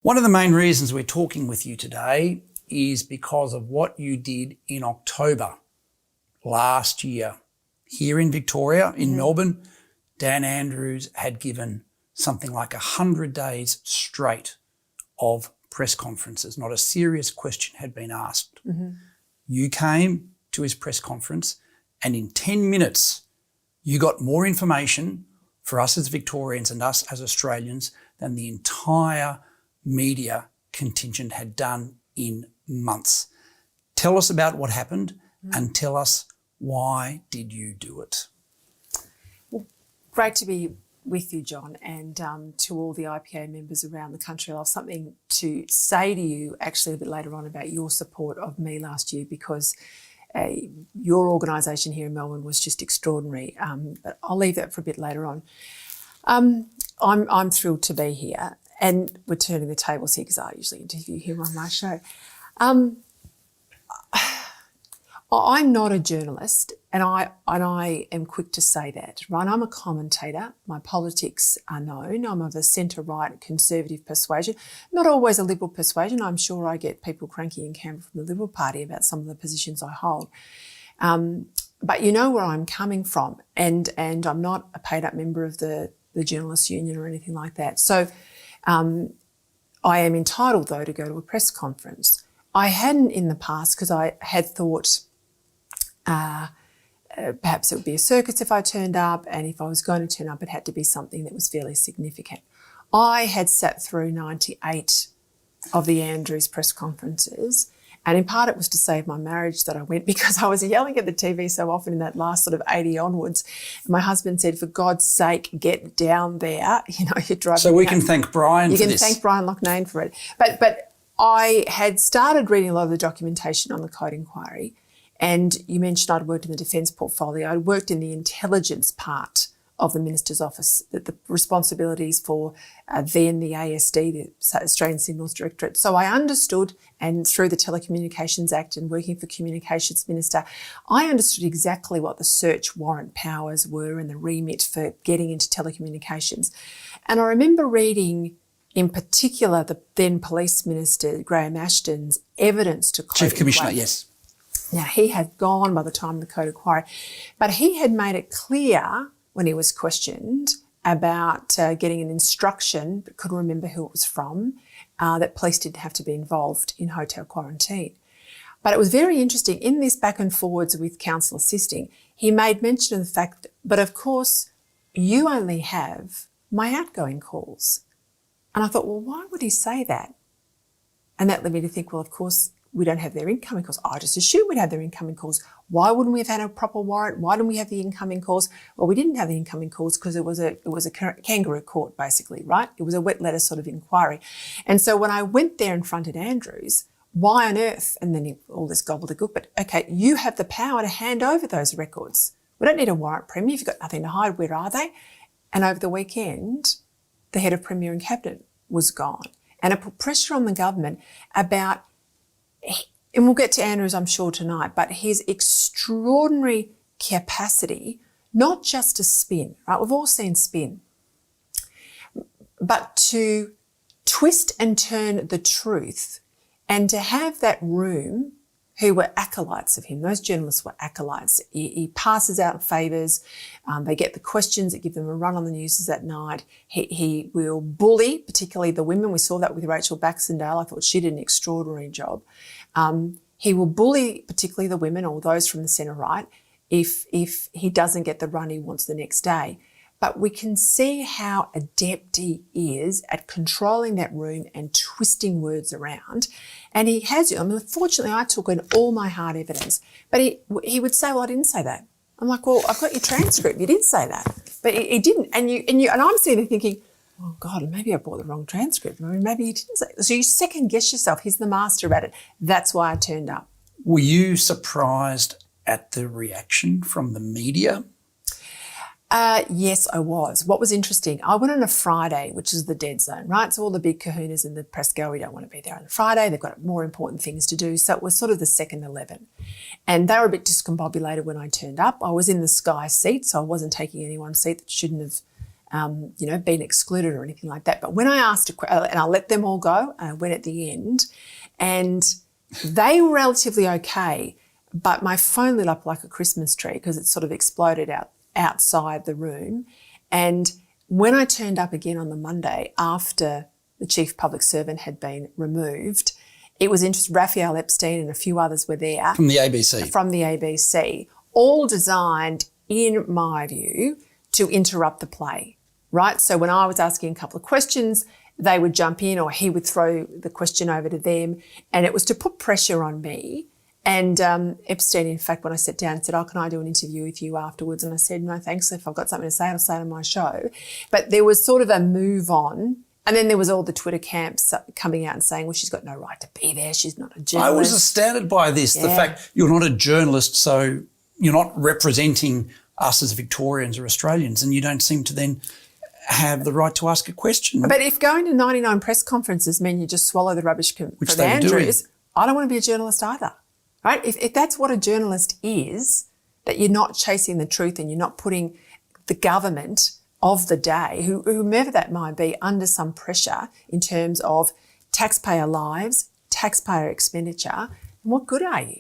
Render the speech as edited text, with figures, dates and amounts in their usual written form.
One of the main reasons we're talking with you today is because of what you did in October last year. Here in Victoria, in Melbourne, Dan Andrews had given something like 100 days straight of press conferences. Not a serious question had been asked. You came to his press conference and in 10 minutes you got more information for us as Victorians and us as Australians than the entire media contingent had done in months. Tell us about what happened and tell us, why did you do it? Well, great to be with you, John, and to all the IPA members around the country. I'll have something to say to you actually a bit later on about your support of me last year, because your organisation here in Melbourne was just extraordinary. But I'll leave that for a bit later on. I'm thrilled to be here, and we're turning the tables here because I usually interview here on my show. I'm not a journalist, and I am quick to say that, right? I'm a commentator. My politics are known. I'm of a centre-right conservative persuasion, not always a Liberal persuasion. I'm sure I get people cranky in Canberra from the Liberal Party about some of the positions I hold. But you know where I'm coming from, and I'm not a paid-up member of the Journalists' Union or anything like that. So I am entitled, though, to go to a press conference. I hadn't in the past because I had thought perhaps it would be a circus if I turned up, and if I was going to turn up, it had to be something that was fairly significant. I had sat through 98 of the Andrews press conferences, and in part it was to save my marriage that I went, because I was yelling at the TV so often in that last sort of 80 onwards. And my husband said, for God's sake, get down there. You know, you're driving. So we can thank Brian for this. You can thank Brian Loughnane for it. But I had started reading a lot of the documentation on the Code Inquiry. And you mentioned I'd worked in the defence portfolio. I'd worked in the intelligence part of the Minister's Office, the responsibilities for then the ASD, the Australian Signals Directorate. So I understood, and through the Telecommunications Act and working for Communications Minister, I understood exactly what the search warrant powers were and the remit for getting into telecommunications. And I remember reading, in particular, the then Police Minister, Graham Ashton's evidence to Code Chief Commissioner, Inquiry. yes. Now, he had gone by the time of the Code Inquiry, but he had made it clear when he was questioned about getting an instruction, but couldn't remember who it was from, that police didn't have to be involved in hotel quarantine. But it was very interesting. In this back and forwards with counsel assisting, he made mention of the fact, but of course, you only have my outgoing calls. And I thought, well, why would he say that? And that led me to think, well, of course, we don't have their incoming calls. I just assumed we'd have their incoming calls. Why wouldn't we have had a proper warrant? Why didn't we have the incoming calls? Well, we didn't have the incoming calls because it was a kangaroo court, basically, right? It was a wet letter sort of inquiry. And so when I went there and fronted Andrews, why on earth, and then all this gobbledygook, but okay, you have the power to hand over those records. We don't need a warrant, Premier. If you've got nothing to hide, where are they? And over the weekend, the head of Premier and Cabinet was gone. And it put pressure on the government about, and we'll get to Andrews, I'm sure, tonight, but his extraordinary capacity, not just to spin, right? We've all seen spin, but to twist and turn the truth, and to have that room who were acolytes of him. Those journalists were acolytes. He passes out favours. They get the questions that give them a run on the news that night. He will bully, particularly the women. We saw that with Rachel Baxendale. I thought she did an extraordinary job. He will bully particularly the women or those from the centre-right if he doesn't get the run he wants the next day. But we can see how adept he is at controlling that room and twisting words around. And he has, I mean, fortunately, I took in all my hard evidence, but he would say, well, I didn't say that. I'm like, well, I've got your transcript. You did say that, but he didn't. And I'm sitting there thinking, oh God, maybe I bought the wrong transcript. I mean, maybe he didn't say it. So you second guess yourself. He's the master at it. That's why I turned up. Were you surprised at the reaction from the media? Yes, I was. What was interesting, I went on a Friday, which is the dead zone, right? So all the big kahunas in the press go, we don't want to be there on a Friday. They've got more important things to do. So it was sort of the second 11. And they were a bit discombobulated when I turned up. I was in the Sky seat, so I wasn't taking anyone's seat that shouldn't have been excluded or anything like that. But when I asked, and I let them all go, I went at the end, and they were relatively okay, but my phone lit up like a Christmas tree because it sort of exploded outside the room. And when I turned up again on the Monday after the chief public servant had been removed, it was interesting. Raphael Epstein and a few others were there. From the ABC. From the ABC, all designed, in my view, to interrupt the play, right? So when I was asking a couple of questions, they would jump in or he would throw the question over to them, and it was to put pressure on me. And Epstein, in fact, when I sat down, said, can I do an interview with you afterwards? And I said, no, thanks. If I've got something to say, I'll say it on my show. But there was sort of a move on. And then there was all the Twitter camps coming out and saying, well, she's got no right to be there. She's not a journalist. I was astounded by this, the fact you're not a journalist, so you're not representing us as Victorians or Australians, and you don't seem to then have the right to ask a question. But if going to 99 press conferences mean you just swallow the rubbish from Andrews, I don't want to be a journalist either, right? If that's what a journalist is, that you're not chasing the truth and you're not putting the government of the day, whomever that might be, under some pressure in terms of taxpayer lives, taxpayer expenditure, what good are you?